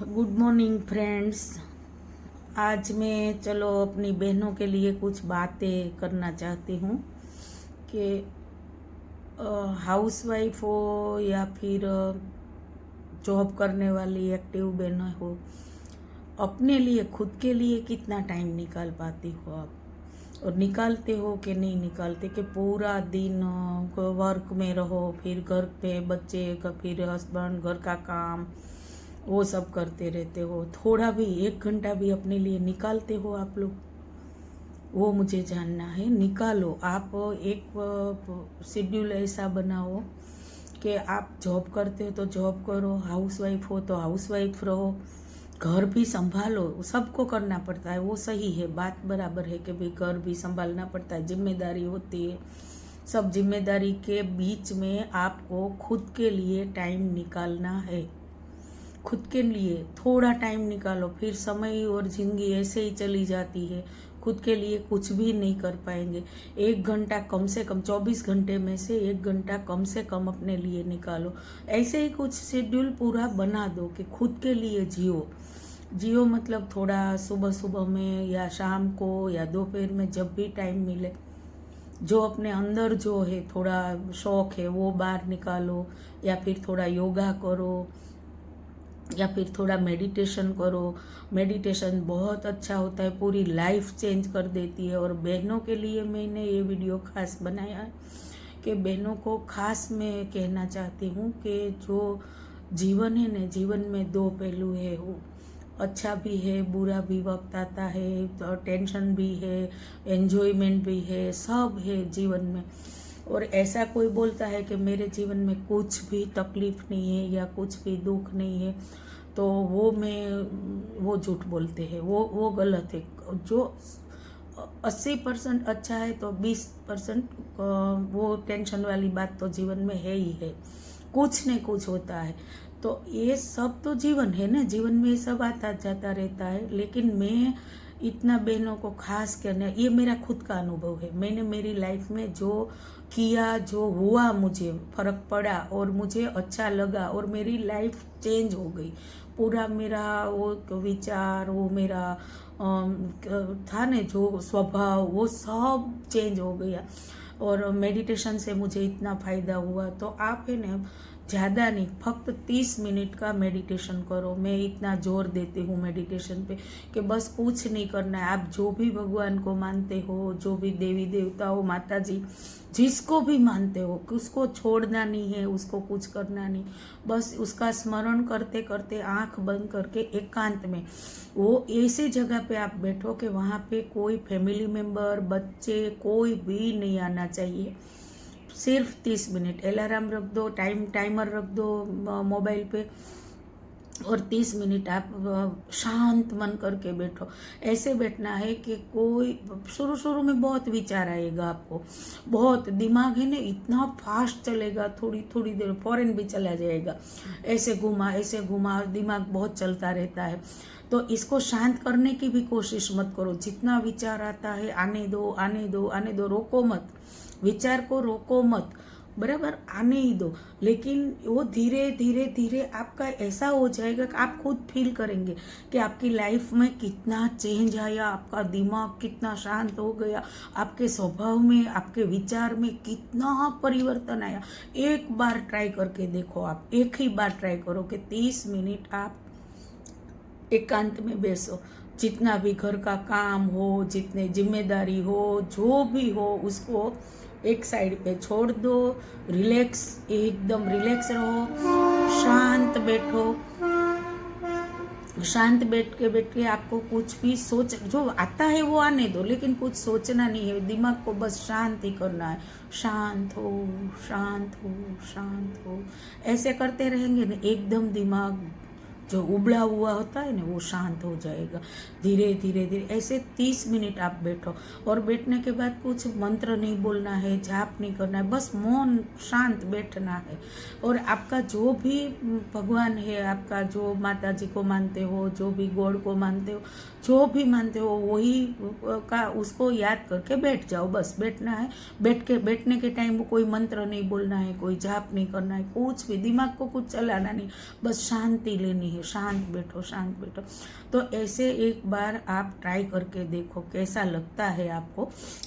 Good morning friends. आज मैं चलो अपनी बहनों के लिए कुछ बातें करना चाहती हूँ कि हाउसवाइफ हो या फिर जॉब करने वाली एक्टिव बहनें हो, अपने लिए खुद के लिए कितना टाइम निकाल पाती हो आप, और निकालते हो कि नहीं निकालते, कि पूरा दिन वर्क में रहो, फिर घर पे बच्चे का, फिर हस्बैंड, घर का काम, वो सब करते रहते हो। थोड़ा भी 1 घंटा भी अपने लिए निकालते हो आप लोग? वो मुझे जानना है। निकालो। आप एक शेड्यूल ऐसा बनाओ कि आप जॉब करते हो तो जॉब करो, हाउसवाइफ हो तो हाउसवाइफ रहो, घर भी संभालो। सबको करना पड़ता है, वो सही है, बात बराबर है कि भाई घर भी संभालना पड़ता है, जिम्मेदारी होती है। सब जिम्मेदारी के बीच में आपको खुद के लिए टाइम निकालना है। खुद के लिए थोड़ा टाइम निकालो, फिर समय और जिंदगी ऐसे ही चली जाती है, खुद के लिए कुछ भी नहीं कर पाएंगे। 1 घंटा कम से कम, 24 घंटे में से 1 घंटा कम से कम अपने लिए निकालो। ऐसे ही कुछ शेड्यूल पूरा बना दो कि खुद के लिए जियो। जियो मतलब थोड़ा सुबह सुबह में या शाम को या दोपहर में, जब भी टाइम मिले, जो अपने अंदर जो है थोड़ा शौक है वो बाहर निकालो, या फिर थोड़ा योगा करो, या फिर थोड़ा मेडिटेशन करो। मेडिटेशन बहुत अच्छा होता है, पूरी लाइफ चेंज कर देती है। और बहनों के लिए मैंने ये वीडियो खास बनाया है कि बहनों को खास मैं कहना चाहती हूँ कि जो जीवन है ना, जीवन में 2 पहलू है। वो अच्छा भी है, बुरा भी वक्त आता है, तो टेंशन भी है, एंजॉयमेंट भी है, सब है जीवन में। और ऐसा कोई बोलता है कि मेरे जीवन में कुछ भी तकलीफ नहीं है या कुछ भी दुख नहीं है, तो वो झूठ बोलते हैं, वो गलत है। जो 80% अच्छा है तो 20% वो टेंशन वाली बात तो जीवन में है ही है, कुछ न कुछ होता है। तो ये सब तो जीवन है ना, जीवन में ये सब आता जाता रहता है। लेकिन मैं इतना बहनों को खास करना, ये मेरा खुद का अनुभव है। मैंने मेरी लाइफ में जो किया, जो हुआ, मुझे फर्क पड़ा और मुझे अच्छा लगा और मेरी लाइफ चेंज हो गई। पूरा मेरा वो विचार, वो मेरा था ना जो स्वभाव, वो सब चेंज हो गया। और मेडिटेशन से मुझे इतना फ़ायदा हुआ। तो आप है ना, ज़्यादा नहीं, फक्त 30 मिनट का मेडिटेशन करो। मैं इतना जोर देती हूँ मेडिटेशन पे कि बस कुछ नहीं करना है। आप जो भी भगवान को मानते हो, जो भी देवी देवता हो, माता जी, जिसको भी मानते हो, उसको छोड़ना नहीं है, उसको कुछ करना नहीं। बस उसका स्मरण करते करते आंख बंद करके एकांत में, वो ऐसी जगह पे आप बैठो कि वहाँ पे कोई फैमिली मेम्बर, बच्चे, कोई भी नहीं आना चाहिए। सिर्फ 30 मिनट अलार्म रख दो, टाइमर रख दो मोबाइल पे, और 30 मिनट आप शांत मन करके बैठो। ऐसे बैठना है कि कोई, शुरू शुरू में बहुत विचार आएगा आपको, बहुत दिमाग है ना इतना फास्ट चलेगा, थोड़ी थोड़ी देर फौरन भी चला जाएगा। ऐसे घुमा दिमाग बहुत चलता रहता है। तो इसको शांत करने की भी कोशिश मत करो। जितना विचार आता है आने दो, आने दो, आने दो, रोको मत, विचार को रोको मत, बराबर, आने ही दो। लेकिन वो धीरे धीरे धीरे आपका ऐसा हो जाएगा कि आप खुद फील करेंगे कि आपकी लाइफ में कितना चेंज आया, आपका दिमाग कितना शांत हो गया, आपके स्वभाव में, आपके विचार में कितना परिवर्तन आया। एक बार ट्राई करके देखो। आप एक ही बार ट्राई करो कि 30 मिनट आप एकांत में बैसो। जितना भी घर का काम हो, जितने जिम्मेदारी हो, जो भी हो, उसको एक साइड पे छोड़ दो। रिलैक्स, एकदम रिलैक्स रहो, शांत बैठो। शांत बैठ के आपको कुछ भी सोच, जो आता है वो आने दो, लेकिन कुछ सोचना नहीं है। दिमाग को बस शांत ही करना है। शांत हो, शांत हो, शांत हो। ऐसे करते रहेंगे ना, एकदम दिमाग जो उबला हुआ होता है ना, वो शांत हो जाएगा। धीरे धीरे धीरे ऐसे 30 मिनट आप बैठो। और बैठने के बाद कुछ मंत्र नहीं बोलना है, जाप नहीं करना है, बस मौन शांत बैठना है। और आपका जो भी भगवान है, आपका जो माता जी को मानते हो, जो भी गॉड को मानते हो, जो भी मानते हो, वही का उसको याद करके बैठ जाओ। बस बैठना है। बैठने के टाइम कोई मंत्र नहीं बोलना है, कोई जाप नहीं करना है, कुछ भी दिमाग को कुछ चलाना नहीं, बस शांति लेनी नहीं है, शांत बैठो, शांत बैठो। तो ऐसे एक बार आप ट्राई करके देखो कैसा लगता है आपको।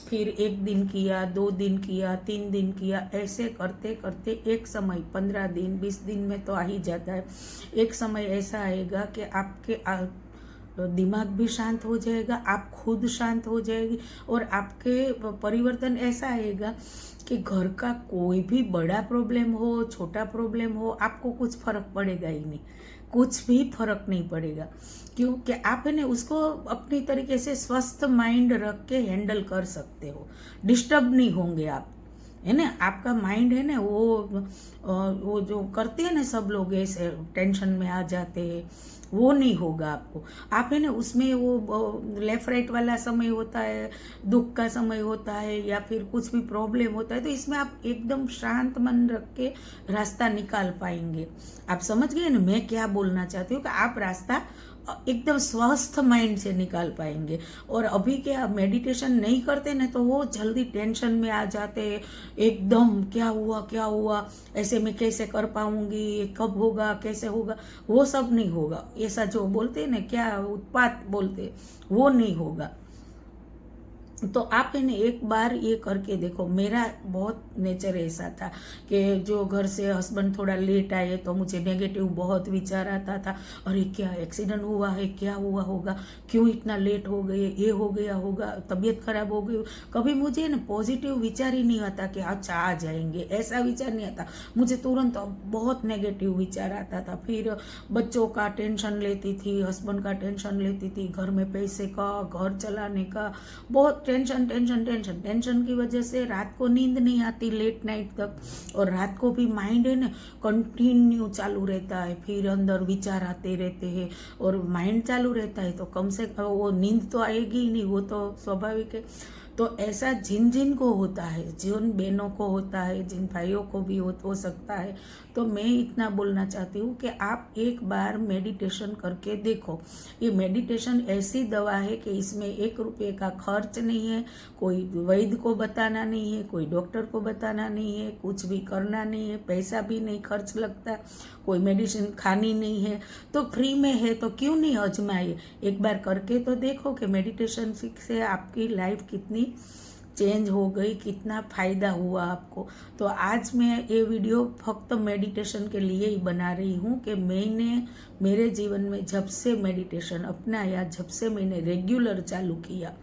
फिर 1 दिन किया, 2 दिन किया, 3 दिन किया, ऐसे करते करते एक समय 15 दिन 20 दिन में तो आ ही जाता है। एक समय ऐसा आएगा कि आपके दिमाग भी शांत हो जाएगा, आप खुद शांत हो जाएगी, और आपके परिवर्तन ऐसा आएगा कि घर का कोई भी बड़ा प्रॉब्लम हो, छोटा प्रॉब्लम हो, आपको कुछ फर्क पड़ेगा ही नहीं, कुछ भी फर्क नहीं पड़ेगा। क्योंकि आप है ना उसको अपनी तरीके से स्वस्थ माइंड रख के हैंडल कर सकते हो, डिस्टर्ब नहीं होंगे आप, है ना। आपका माइंड है ना वो जो करते हैं ना सब लोग ऐसे टेंशन में आ जाते हैं, वो नहीं होगा आपको। आप है ना उसमें वो लेफ्ट राइट वाला समय होता है, दुख का समय होता है, या फिर कुछ भी प्रॉब्लम होता है, तो इसमें आप एकदम शांत मन रख के रास्ता निकाल पाएंगे। आप समझ गए ना मैं क्या बोलना चाहती हूँ, कि आप रास्ता एकदम स्वस्थ माइंड से निकाल पाएंगे। और अभी क्या मेडिटेशन नहीं करते ना तो वो जल्दी टेंशन में आ जाते हैं, एकदम क्या हुआ, ऐसे मैं कैसे कर पाऊंगी, कब होगा, कैसे होगा, वो सब नहीं होगा। ऐसा जो बोलते हैं ना क्या उत्पात बोलते, वो नहीं होगा। तो आप है ना एक बार ये करके देखो। मेरा बहुत नेचर ऐसा था कि जो घर से हस्बैंड थोड़ा लेट आए तो मुझे नेगेटिव बहुत विचार आता था, अरे क्या एक्सीडेंट हुआ है, क्या हुआ होगा, क्यों इतना लेट हो गए, ये हो गया होगा, तबीयत खराब हो गई। कभी मुझे ना पॉजिटिव विचार ही नहीं आता कि अच्छा आ जाएंगे, ऐसा विचार नहीं आता मुझे, तुरंत बहुत नेगेटिव विचार आता था। फिर बच्चों का टेंशन लेती थी, हस्बैंड का टेंशन लेती थी, घर में पैसे का, घर चलाने का, बहुत टेंशन टेंशन टेंशन टेंशन की वजह से रात को नींद नहीं आती लेट नाइट तक, और रात को भी माइंड है ना कंटिन्यू चालू रहता है, फिर अंदर विचार आते रहते हैं, और माइंड चालू रहता है तो कम से कम वो नींद तो आएगी ही नहीं, वो तो स्वाभाविक है। तो ऐसा जिन जिन को होता है, जिन बहनों को होता है, जिन भाइयों को भी हो सकता है, तो मैं इतना बोलना चाहती हूँ कि आप एक बार मेडिटेशन करके देखो। ये मेडिटेशन ऐसी दवा है कि इसमें 1 रुपये का खर्च नहीं है, कोई वैद्य को बताना नहीं है, कोई डॉक्टर को बताना नहीं है, कुछ भी करना नहीं है, पैसा भी नहीं खर्च लगता, कोई मेडिसिन खानी नहीं है, तो फ्री में है तो क्यों नहीं आजमाइए। एक बार करके तो देखो कि मेडिटेशन से आपकी लाइफ कितनी चेंज हो गई, कितना फ़ायदा हुआ आपको। तो आज मैं ये वीडियो फक्त मेडिटेशन के लिए ही बना रही हूँ कि मैंने मेरे जीवन में जब से मेडिटेशन अपनाया, जब से मैंने रेगुलर चालू किया,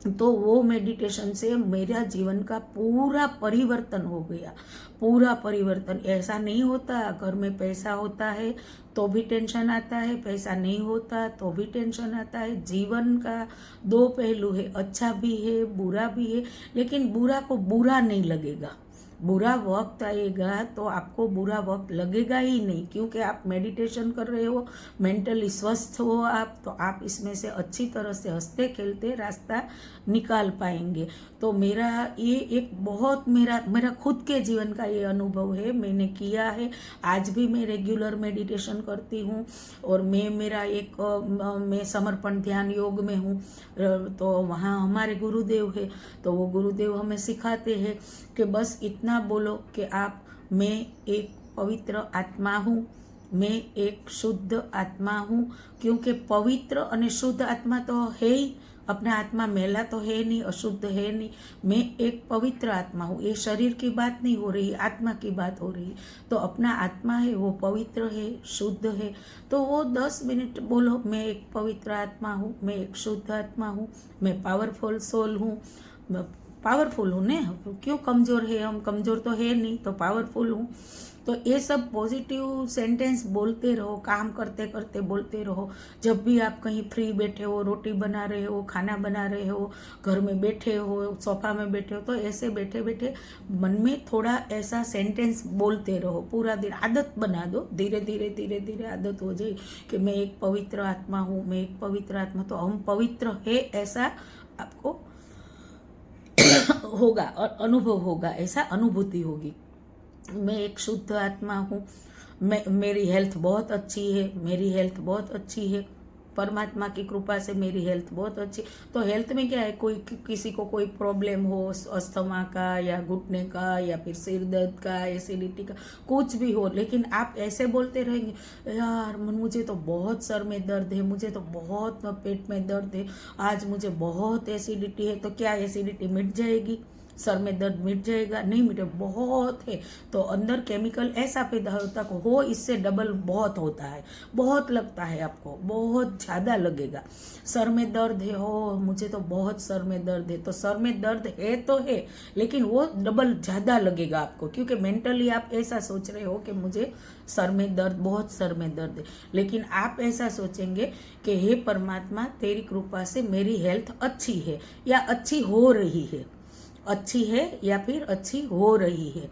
तो वो मेडिटेशन से मेरा जीवन का पूरा परिवर्तन हो गया, पूरा परिवर्तन। ऐसा नहीं होता घर में पैसा होता है तो भी टेंशन आता है, पैसा नहीं होता तो भी टेंशन आता है। जीवन का 2 पहलू है, अच्छा भी है बुरा भी है, लेकिन बुरा को बुरा नहीं लगेगा। बुरा वक्त आएगा तो आपको बुरा वक्त लगेगा ही नहीं, क्योंकि आप मेडिटेशन कर रहे हो, मेंटली स्वस्थ हो आप, तो आप इसमें से अच्छी तरह से हंसते खेलते रास्ता निकाल पाएंगे। तो मेरा ये एक बहुत मेरा खुद के जीवन का ये अनुभव है, मैंने किया है। आज भी मैं रेगुलर मेडिटेशन करती हूँ, और मैं समर्पण ध्यान योग में हूँ, तो वहाँ हमारे गुरुदेव है, तो वो गुरुदेव हमें सिखाते हैं कि बस इतना बोलो कि मैं एक पवित्र आत्मा हूँ, मैं एक शुद्ध आत्मा हूँ। क्योंकि पवित्र और शुद्ध आत्मा तो है ही, अपना आत्मा मेला तो है नहीं, अशुद्ध है नहीं। मैं एक पवित्र आत्मा हूँ, ये शरीर की बात नहीं हो रही, आत्मा की बात हो रही। तो अपना आत्मा है वो पवित्र है, शुद्ध है, तो वो 10 मिनट बोलो, मैं एक पवित्र आत्मा हूँ, मैं एक शुद्ध आत्मा हूँ, मैं पावरफुल सोल हूँ। पावरफुल हूँ ने, क्यों कमज़ोर है हम, कमज़ोर तो है नहीं, तो पावरफुल हूँ। तो ये सब पॉजिटिव सेंटेंस बोलते रहो, काम करते करते बोलते रहो। जब भी आप कहीं फ्री बैठे हो, रोटी बना रहे हो, खाना बना रहे हो, घर में बैठे हो, सोफा में बैठे हो, तो ऐसे बैठे बैठे मन में थोड़ा ऐसा सेंटेंस बोलते रहो। पूरा दिन आदत बना दो, धीरे धीरे धीरे धीरे आदत हो जाए कि मैं एक पवित्र आत्मा हूँ, मैं एक पवित्र आत्मा। तो हम पवित्र है ऐसा आपको होगा और अनुभव होगा, ऐसा अनुभूति होगी। मैं एक शुद्ध आत्मा हूँ, मेरी हेल्थ बहुत अच्छी है, मेरी हेल्थ बहुत अच्छी है, परमात्मा की कृपा से मेरी हेल्थ बहुत अच्छी। तो हेल्थ में क्या है, कोई किसी को कोई प्रॉब्लम हो, अस्थमा का या घुटने का या फिर सिर दर्द का, एसिडिटी का, कुछ भी हो, लेकिन आप ऐसे बोलते रहेंगे यार मुझे तो बहुत सर में दर्द है, मुझे तो बहुत पेट में दर्द है, आज मुझे बहुत एसिडिटी है, तो क्या एसिडिटी मिट जाएगी? सर में दर्द मिट जाएगा? नहीं मिटे, बहुत है। तो अंदर केमिकल ऐसा पैदा होता हो, इससे डबल बहुत होता है, बहुत लगता है आपको, बहुत ज़्यादा लगेगा। सर में दर्द है, हो मुझे तो बहुत सर में दर्द है, तो सर में दर्द है तो है, लेकिन वो डबल ज़्यादा लगेगा आपको, क्योंकि मेंटली आप ऐसा सोच रहे हो कि मुझे सर में दर्द, बहुत सर में दर्द है। लेकिन आप ऐसा सोचेंगे कि हे परमात्मा तेरी कृपा से मेरी हेल्थ अच्छी है या अच्छी हो रही है, अच्छी है या फिर अच्छी हो रही है।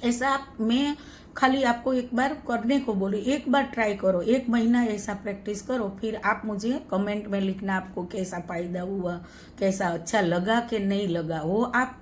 ऐसा मैं खाली आपको एक बार करने को बोली, एक बार ट्राई करो, 1 महीना ऐसा प्रैक्टिस करो, फिर आप मुझे कमेंट में लिखना आपको कैसा फायदा हुआ, कैसा अच्छा लगा कि नहीं लगा, वो आप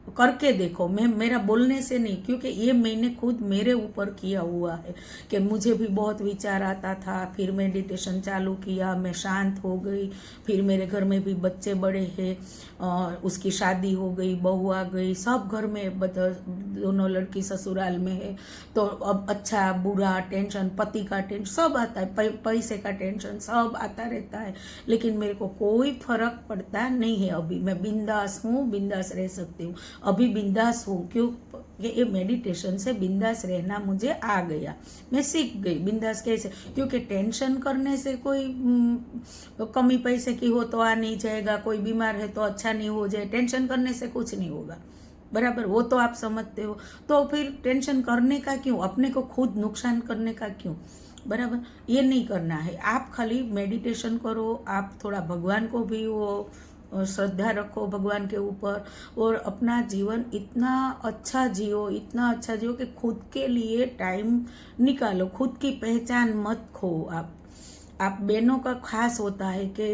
करके देखो। मैं मेरा बोलने से नहीं, क्योंकि ये मैंने खुद मेरे ऊपर किया हुआ है कि मुझे भी बहुत विचार आता था, फिर मेडिटेशन चालू किया, मैं शांत हो गई, फिर मेरे घर में भी बच्चे बड़े हैं, उसकी शादी हो गई, बहू आ गई, सब घर में दोनों लड़की ससुराल में है, तो अब अच्छा बुरा टेंशन, पति का टेंशन सब आता है, पैसे का टेंशन सब आता रहता है, लेकिन मेरे को कोई फर्क पड़ता नहीं है। अभी मैं बिंदास हूँ, बिंदास रह सकती हूँ, अभी बिंदास हूँ। क्यों? ये मेडिटेशन से बिंदास रहना मुझे आ गया, मैं सीख गई बिंदास कैसे। क्योंकि टेंशन करने से कोई कमी पैसे की हो तो आ नहीं जाएगा, कोई बीमार है तो अच्छा नहीं हो जाए, टेंशन करने से कुछ नहीं होगा, बराबर, वो तो आप समझते हो। तो फिर टेंशन करने का क्यों, अपने को खुद नुकसान करने का क्यों, बराबर, ये नहीं करना है। आप खाली मेडिटेशन करो, आप थोड़ा भगवान को भी वो श्रद्धा रखो भगवान के ऊपर, और अपना जीवन इतना अच्छा जियो, इतना अच्छा जियो कि खुद के लिए टाइम निकालो, खुद की पहचान मत खो। आप बहनों का खास होता है कि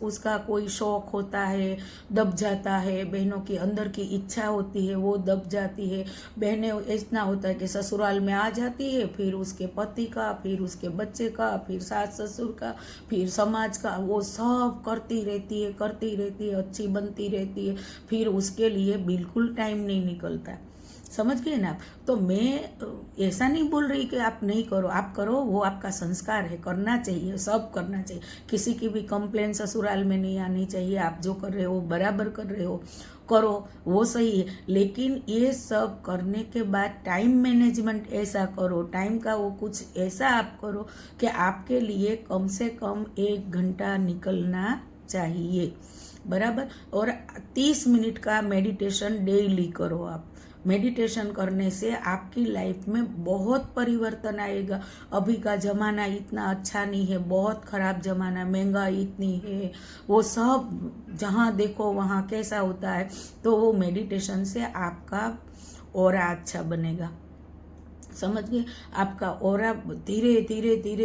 उसका कोई शौक होता है, दब जाता है, बहनों की अंदर की इच्छा होती है वो दब जाती है। बहनें इतना होता है कि ससुराल में आ जाती है, फिर उसके पति का, फिर उसके बच्चे का, फिर सास ससुर का, फिर समाज का, वो सब करती रहती है, अच्छी बनती रहती है, फिर उसके लिए बिल्कुल टाइम नहीं निकलता। समझ गए ना आप? तो मैं ऐसा नहीं बोल रही कि आप नहीं करो, आप करो, वो आपका संस्कार है, करना चाहिए, सब करना चाहिए। किसी की भी कंप्लेन ससुराल में नहीं आनी चाहिए, आप जो कर रहे हो बराबर कर रहे हो, करो, वो सही है। लेकिन ये सब करने के बाद टाइम मैनेजमेंट ऐसा करो, टाइम का वो कुछ ऐसा आप करो कि आपके लिए कम से कम 1 घंटा निकलना चाहिए, बराबर। और 30 मिनट का मेडिटेशन डेली करो आप। मेडिटेशन करने से आपकी लाइफ में बहुत परिवर्तन आएगा। अभी का ज़माना इतना अच्छा नहीं है, बहुत ख़राब ज़माना, महंगाई इतनी है, वो सब जहाँ देखो वहाँ कैसा होता है। तो वो मेडिटेशन से आपका ऑरा अच्छा बनेगा, समझ गए? आपका ऑरा धीरे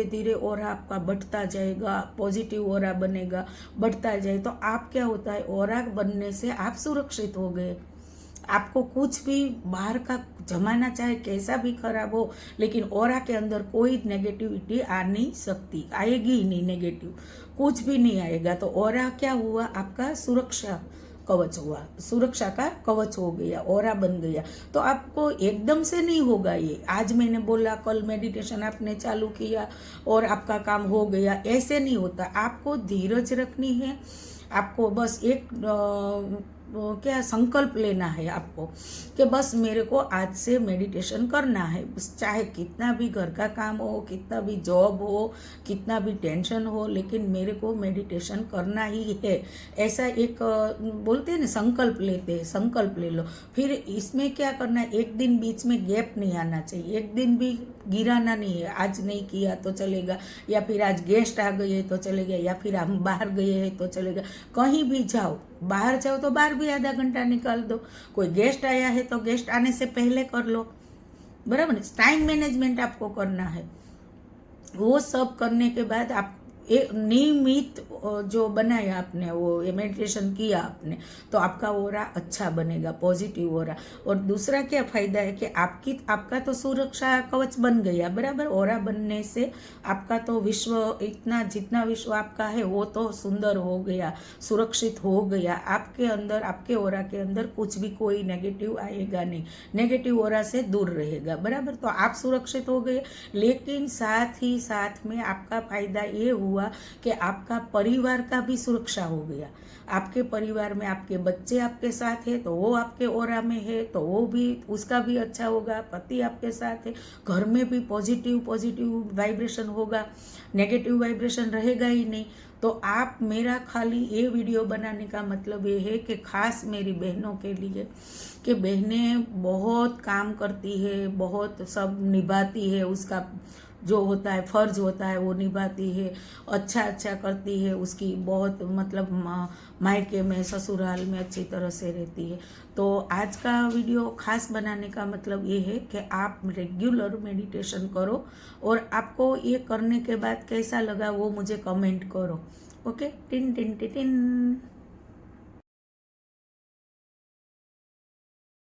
धीरे ऑरा आपका बढ़ता जाएगा, पॉजिटिव ऑरा बनेगा, बढ़ता जाए। तो आप क्या होता है, ऑरा बनने से आप सुरक्षित हो गए। आपको कुछ भी बाहर का जमाना चाहे कैसा भी खराब हो, लेकिन ऑरा के अंदर कोई नेगेटिविटी आ नहीं सकती, आएगी ही नहीं, नेगेटिव कुछ भी नहीं आएगा। तो ऑरा क्या हुआ, आपका सुरक्षा कवच हुआ, सुरक्षा का कवच हो गया, ऑरा बन गया। तो आपको एकदम से नहीं होगा ये, आज मैंने बोला कल मेडिटेशन आपने चालू किया और आपका काम हो गया, ऐसे नहीं होता। आपको धीरज रखनी है, आपको बस एक क्या संकल्प लेना है आपको कि बस मेरे को आज से मेडिटेशन करना है। चाहे कितना भी घर का काम हो, कितना भी जॉब हो, कितना भी टेंशन हो, लेकिन मेरे को मेडिटेशन करना ही है। ऐसा एक बोलते हैं ना, संकल्प लेते हैं, संकल्प ले लो। फिर इसमें क्या करना है, एक दिन बीच में गैप नहीं आना चाहिए, एक दिन भी गिराना नहीं है। आज नहीं किया तो चलेगा, या फिर आज गेस्ट आ गए तो चलेगा, या फिर हम बाहर गए हैं तो चलेगा। कहीं भी जाओ, बाहर जाओ तो बाहर भी आधा घंटा निकाल दो, कोई गेस्ट आया है तो गेस्ट आने से पहले कर लो, बराबर। टाइम मैनेजमेंट आपको करना है। वो सब करने के बाद आप नियमित जो बनाया आपने, वो ये मेडिटेशन किया आपने, तो आपका ओरा अच्छा बनेगा, पॉजिटिव ओरा। और दूसरा क्या फ़ायदा है कि आपका तो सुरक्षा कवच बन गया, बराबर। ओरा बनने से आपका तो विश्व, इतना जितना विश्व आपका है वो तो सुंदर हो गया, सुरक्षित हो गया। आपके अंदर, आपके ओरा के अंदर कुछ भी कोई नेगेटिव आएगा नहीं, नेगेटिव ओरा से दूर रहेगा, बराबर। तो आप सुरक्षित हो गए, लेकिन साथ ही साथ में आपका फायदा ये हुआ कि आपका परिवार का भी सुरक्षा हो गया। आपके परिवार में आपके बच्चे आपके साथ है तो वो आपके ओरा में है, तो वो भी, उसका भी अच्छा होगा। पति आपके साथ है, घर में भी पॉजिटिव वाइब्रेशन होगा, नेगेटिव वाइब्रेशन रहेगा ही नहीं। तो आप, मेरा खाली ये वीडियो बनाने का मतलब ये है कि खास मेरी बहनों के लिए, कि बहनें बहुत काम करती है, बहुत सब निभाती है, उसका जो होता है फर्ज होता है वो निभाती है, अच्छा करती है, उसकी बहुत मतलब मायके में, ससुराल में अच्छी तरह से रहती है। तो आज का वीडियो खास बनाने का मतलब ये है कि आप रेगुलर मेडिटेशन करो, और आपको ये करने के बाद कैसा लगा वो मुझे कमेंट करो। Okay, tin tin tin tin.